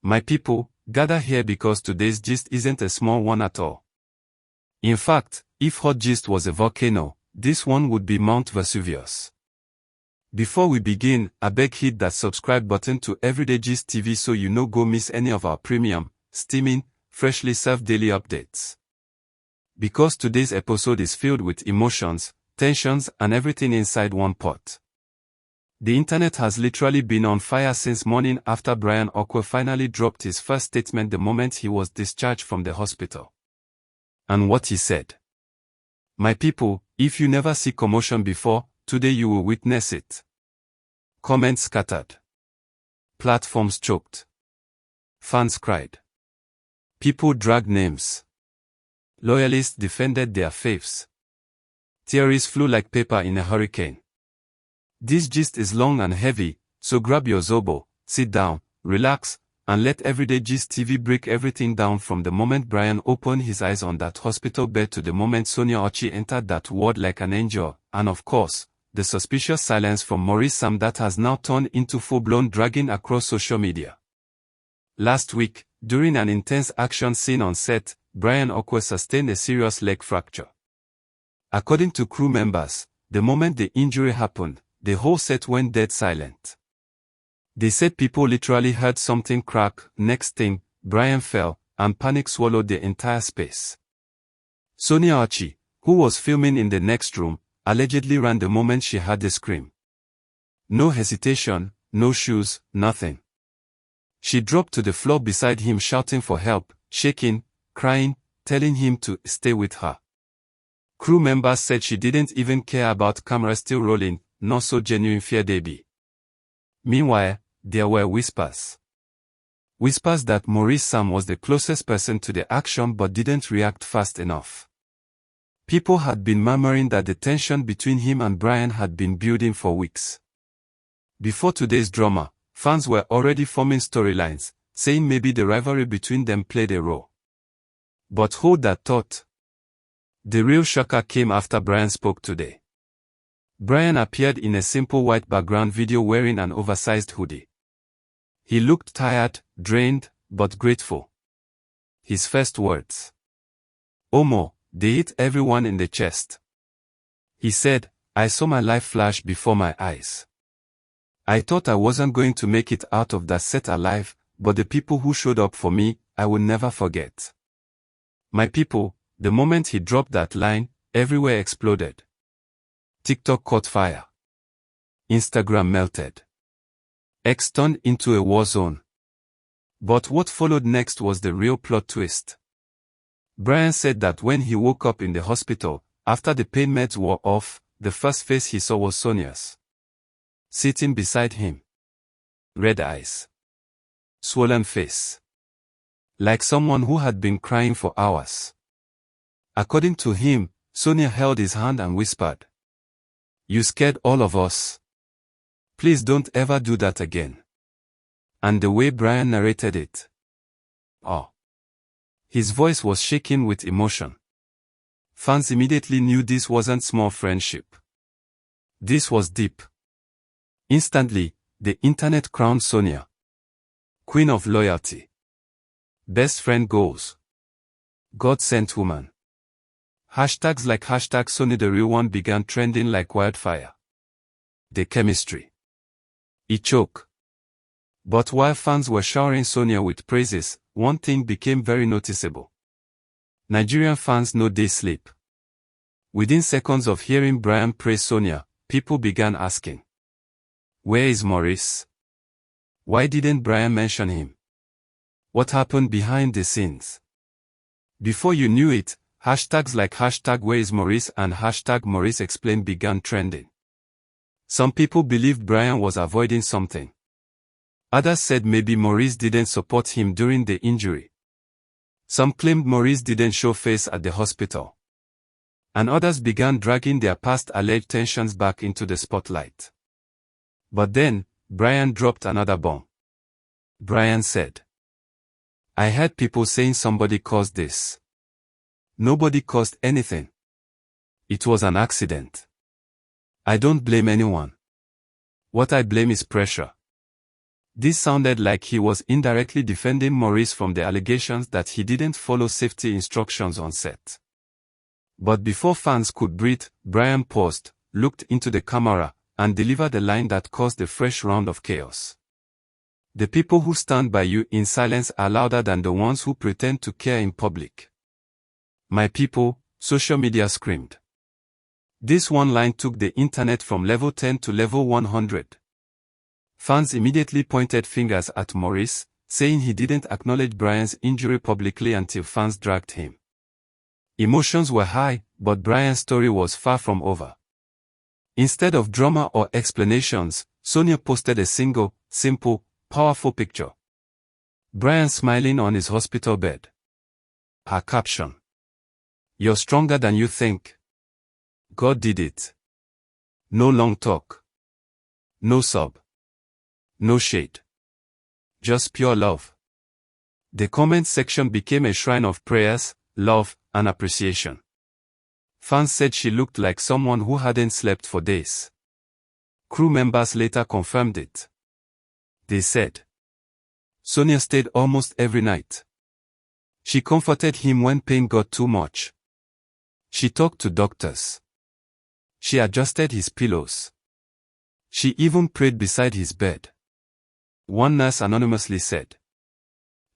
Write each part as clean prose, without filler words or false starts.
My people, gather here because today's gist isn't a small one at all. In fact, if hot gist was a volcano, this one would be Mount Vesuvius. Before we begin, I beg hit that subscribe button to Everyday Gist TV so you no go miss any of our premium, steaming, freshly served daily updates. Because today's episode is filled with emotions, tensions, and everything inside one pot. The internet has literally been on fire since morning after Bryan finally dropped his first statement the moment he was discharged from the hospital. And what he said. My people, if you never see commotion before, today you will witness it. Comments scattered. Platforms choked. Fans cried. People dragged names. Loyalists defended their faiths. Theories flew like paper in a hurricane. This gist is long and heavy, so grab your zobo, sit down, relax, and let Everyday Gist TV break everything down from the moment Bryan opened his eyes on that hospital bed to the moment Sonia Ochi entered that ward like an angel, and of course, the suspicious silence from Maurice that has now turned into full-blown dragging across social media. Last week, during an intense action scene on set, Bryan sustained a serious leg fracture. According to crew members, the moment the injury happened, the whole set went dead silent. They said people literally heard something crack. Next thing, Bryan fell, and panic swallowed the entire space. Sonia Ochi, who was filming in the next room, allegedly ran the moment she heard the scream. No hesitation, no shoes, nothing. She dropped to the floor beside him shouting for help, shaking, crying, telling him to stay with her. Crew members said she didn't even care about camera still rolling, not so genuine fear they be. Meanwhile, there were whispers. Whispers that Maurice was the closest person to the action but didn't react fast enough. People had been murmuring that the tension between him and Bryan had been building for weeks. Before today's drama, fans were already forming storylines, saying maybe the rivalry between them played a role. But hold that thought. The real shocker came after Bryan spoke today. Bryan appeared in a simple white background video wearing an oversized hoodie. He looked tired, drained, but grateful. His first words. Omo, they hit everyone in the chest. He said, I saw my life flash before my eyes. I thought I wasn't going to make it out of that set alive, but the people who showed up for me, I will never forget. My people, the moment he dropped that line, everywhere exploded. TikTok caught fire. Instagram melted. X turned into a war zone. But what followed next was the real plot twist. Bryan said that when he woke up in the hospital, after the pain meds wore off, the first face he saw was Sonia's. Sitting beside him. Red eyes. Swollen face. Like someone who had been crying for hours. According to him, Sonia held his hand and whispered, You scared all of us. Please don't ever do that again. And the way Bryan narrated it. Oh. His voice was shaking with emotion. Fans immediately knew this wasn't small friendship. This was deep. Instantly, the internet crowned Sonia Queen of Loyalty. Best friend goals. God-sent woman. Hashtags like #Sonia the real one began trending like wildfire. The chemistry. It choke. But while fans were showering Sonia with praises, one thing became very noticeable. Nigerian fans no day sleep. Within seconds of hearing Bryan praise Sonia, people began asking. Where is Maurice? Why didn't Bryan mention him? What happened behind the scenes? Before you knew it, hashtags like #Where is Maurice and #Maurice explained began trending. Some people believed Bryan was avoiding something. Others said maybe Maurice didn't support him during the injury. Some claimed Maurice didn't show face at the hospital. And others began dragging their past alleged tensions back into the spotlight. But then, Bryan dropped another bomb. Bryan said, I heard people saying somebody caused this. Nobody caused anything. It was an accident. I don't blame anyone. What I blame is pressure. This sounded like he was indirectly defending Maurice from the allegations that he didn't follow safety instructions on set. But before fans could breathe, Bryan paused, looked into the camera, and delivered a line that caused a fresh round of chaos. The people who stand by you in silence are louder than the ones who pretend to care in public. My people, social media screamed. This one line took the internet from level 10 to level 100. Fans immediately pointed fingers at Maurice, saying he didn't acknowledge Bryan's injury publicly until fans dragged him. Emotions were high, but Bryan's story was far from over. Instead of drama or explanations, Sonia posted a single, simple, powerful picture. Bryan smiling on his hospital bed. Her caption: "You're stronger than you think. God did it." No long talk. No sob. No shade. Just pure love. The comment section became a shrine of prayers, love, and appreciation. Fans said she looked like someone who hadn't slept for days. Crew members later confirmed it. They said Sonia stayed almost every night. She comforted him when pain got too much. She talked to doctors. She adjusted his pillows. She even prayed beside his bed. One nurse anonymously said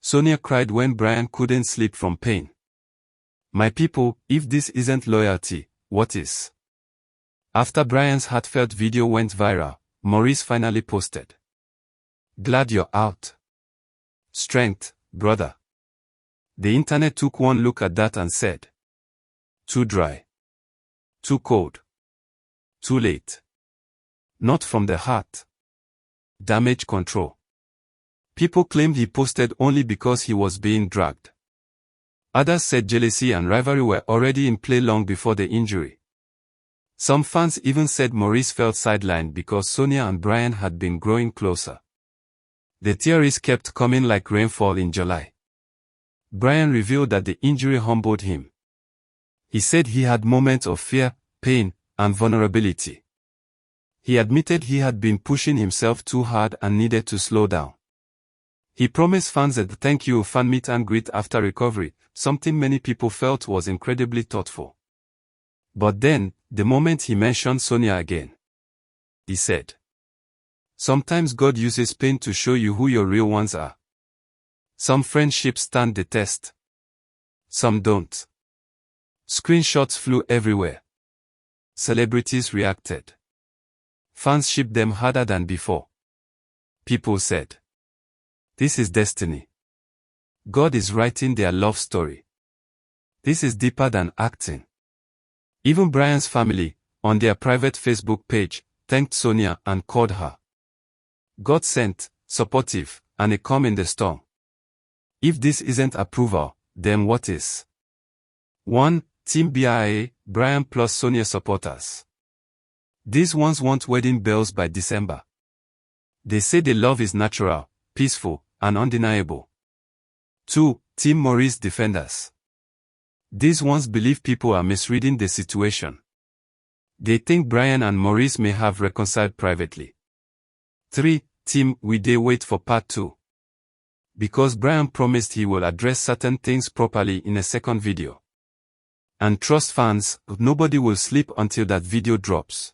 Sonia cried when Bryan couldn't sleep from pain. My people, if this isn't loyalty, what is? After Bryan's heartfelt video went viral, Maurice finally posted, "Glad you're out. Strength, brother." The internet took one look at that and said, "Too dry. Too cold. Too late. Not from the heart. Damage control." People claimed he posted only because he was being dragged. Others said jealousy and rivalry were already in play long before the injury. Some fans even said Maurice felt sidelined because Sonia and Bryan had been growing closer. The theories kept coming like rainfall in July. Bryan revealed that the injury humbled him. He said he had moments of fear, pain, and vulnerability. He admitted he had been pushing himself too hard and needed to slow down. He promised fans a thank you fan meet and greet after recovery, something many people felt was incredibly thoughtful. But then, the moment he mentioned Sonia again, he said, "Sometimes God uses pain to show you who your real ones are. Some friendships stand the test. Some don't." Screenshots flew everywhere. Celebrities reacted. Fans shipped them harder than before. People said, "This is destiny. God is writing their love story. This is deeper than acting." Even Bryan's family, on their private Facebook page, thanked Sonia and called her God sent, supportive, and a calm in the storm. If this isn't approval, then what is? 1. Team BIA, Bryan plus Sonia supporters. These ones want wedding bells by December. They say the love is natural, peaceful, and undeniable. 2. Team Maurice defenders. These ones believe people are misreading the situation. They think Bryan and Maurice may have reconciled privately. 3. Team We Dey wait for part 2. Because Bryan promised he will address certain things properly in a second video. And trust fans, nobody will sleep until that video drops.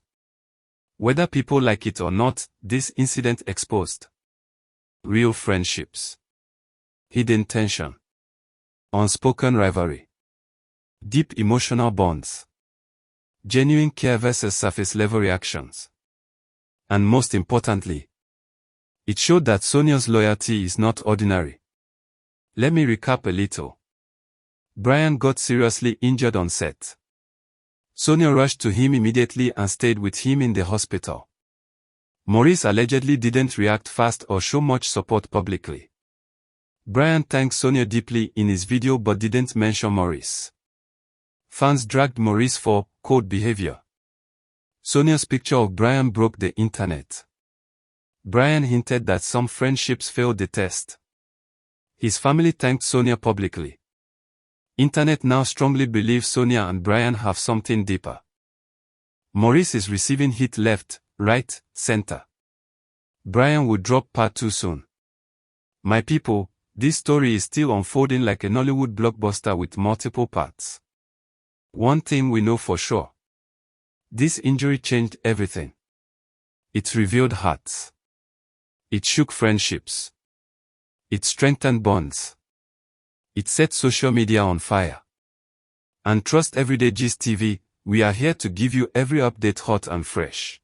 Whether people like it or not, this incident exposed real friendships, hidden tension, unspoken rivalry, deep emotional bonds, genuine care versus surface-level reactions. And most importantly, it showed that Sonia's loyalty is not ordinary. Let me recap a little. Bryan got seriously injured on set. Sonia rushed to him immediately and stayed with him in the hospital. Maurice allegedly didn't react fast or show much support publicly. Bryan thanked Sonia deeply in his video but didn't mention Maurice. Fans dragged Maurice for cold behavior. Sonia's picture of Bryan broke the internet. Bryan hinted that some friendships failed the test. His family thanked Sonia publicly. Internet now strongly believes Sonia and Bryan have something deeper. Maurice is receiving hit left, right, center. Bryan would drop part 2 soon. My people, this story is still unfolding like a Nollywood blockbuster with multiple parts. One thing we know for sure. This injury changed everything. It revealed hearts. It shook friendships. It strengthened bonds. It set social media on fire. And trust Everyday Gist TV, we are here to give you every update hot and fresh.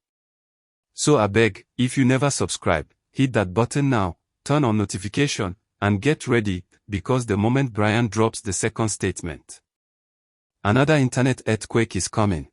So I beg, if you never subscribe, hit that button now, turn on notification, and get ready, because the moment Bryan drops the second statement, another internet earthquake is coming.